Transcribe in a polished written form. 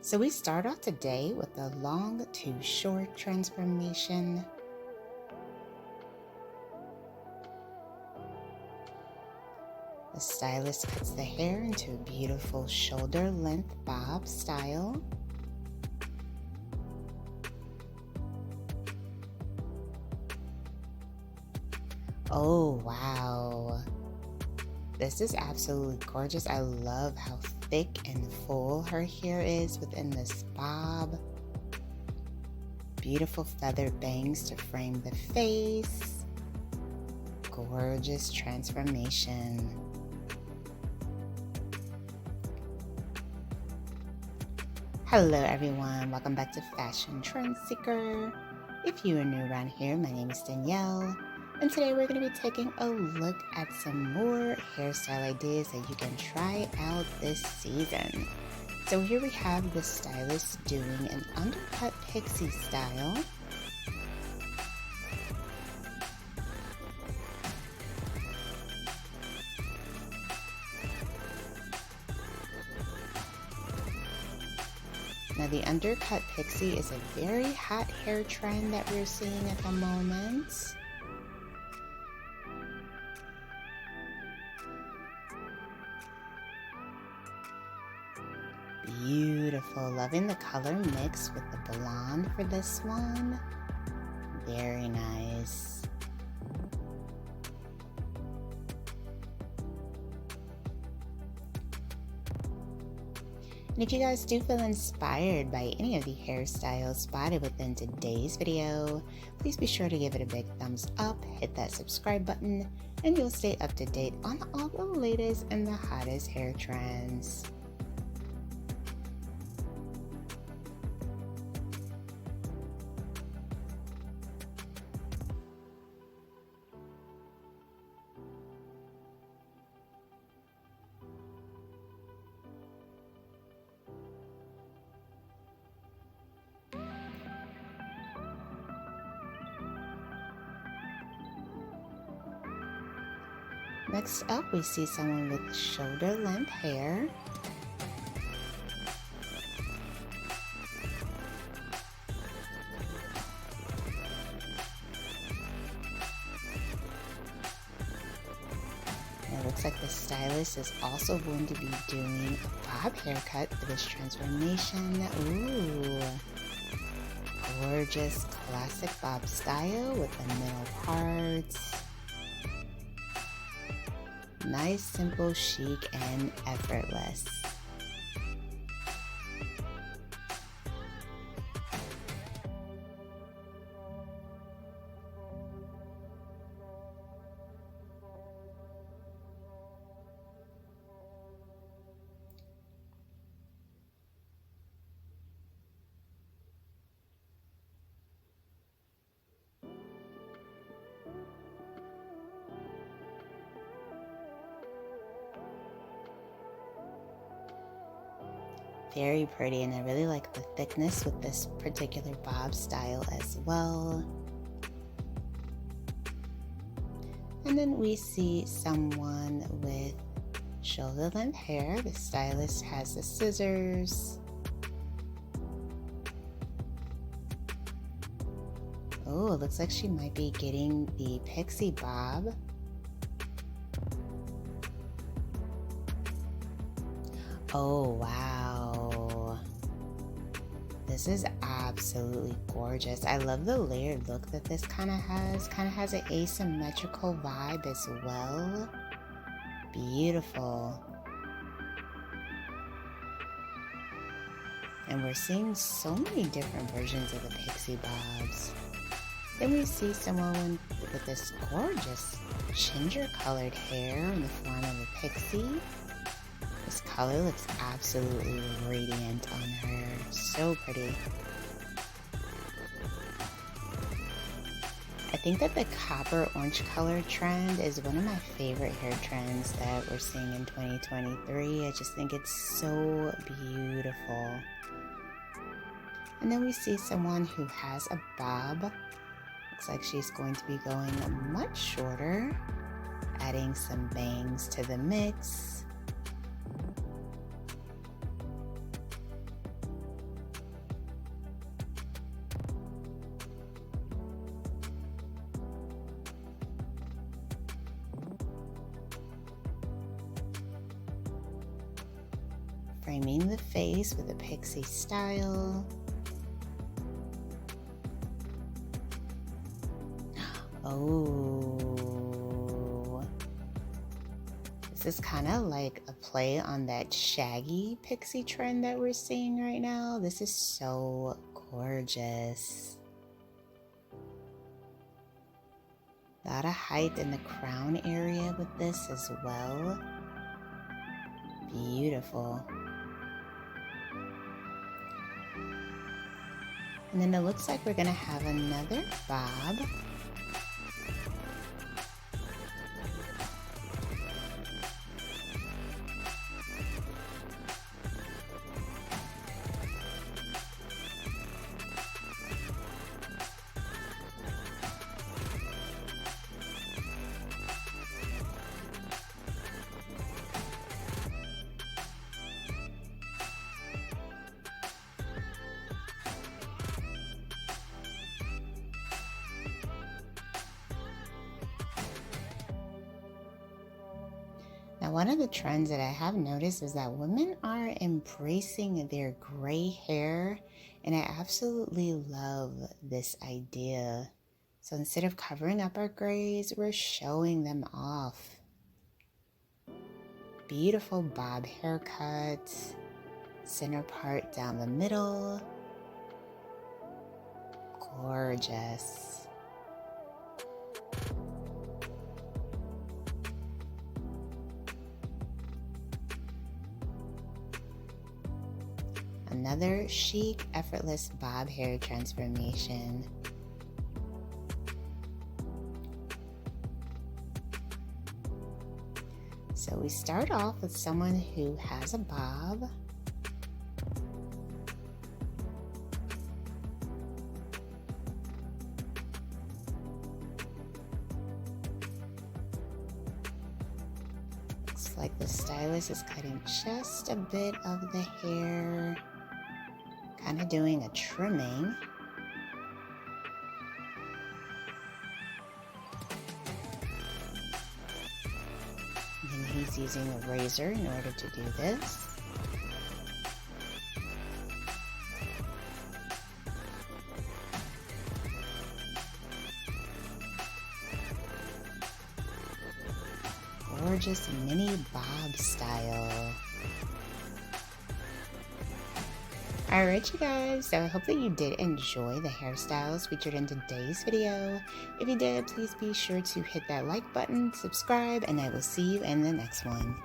So we start off today with the long to short transformation. The stylist cuts the hair into a beautiful shoulder length bob style. Oh, wow. This is absolutely gorgeous. I love how thick and full her hair is within this bob. Beautiful feathered bangs to frame the face. Gorgeous transformation. Hello everyone, welcome back to Fashion Trend Seeker. If you are new around here, my name is Danielle, and today we're going to be taking a look at some more hairstyle ideas that you can try out this season. So here we have the stylist doing an undercut pixie style. Now the undercut pixie is a very hot hair trend that we're seeing at the moment. Beautiful, loving the color mix with the blonde for this one. Very nice. And if you guys do feel inspired by any of the hairstyles spotted within today's video, please be sure to give it a big thumbs up, hit that subscribe button, and you'll stay up to date on all the latest and the hottest hair trends. Next up, we see someone with shoulder length hair. And it looks like the stylist is also going to be doing a bob haircut for this transformation. Ooh, gorgeous classic bob style with the middle parts. Nice, simple, chic, and effortless. Very pretty, and I really like the thickness with this particular bob style as well. And then we see someone with shoulder length hair. The stylist has the scissors. Oh, it looks like she might be getting the pixie bob. Oh, wow. This is absolutely gorgeous. I love the layered look that this kind of has. Kind of has an asymmetrical vibe as well. Beautiful. And we're seeing so many different versions of the pixie bobs. Then we see someone with this gorgeous ginger colored hair in the form of a pixie. This color looks absolutely radiant on her. So pretty. I think that the copper orange color trend is one of my favorite hair trends that we're seeing in 2023. I just think it's so beautiful. And then we see someone who has a bob. Looks like she's going to be going much shorter, adding some bangs to the mix. priming the face with a pixie style. Oh, this is kind of like a play on that shaggy pixie trend that we're seeing right now. This is so gorgeous. A lot of height in the crown area with this as well. Beautiful. And then it looks like we're gonna have another bob. Now, one of the trends that I have noticed is that women are embracing their gray hair, and I absolutely love this idea. So instead of covering up our grays, we're showing them off. Beautiful bob haircut, center part down the middle. Gorgeous. Another chic, effortless bob hair transformation. So we start off with someone who has a bob. Looks like the stylist is cutting just a bit of the hair. Kind of doing a trimming. And then he's using a razor in order to do this. Gorgeous mini bob style. Alright you guys, so I hope that you did enjoy the hairstyles featured in today's video. If you did, please be sure to hit that like button, subscribe, and I will see you in the next one.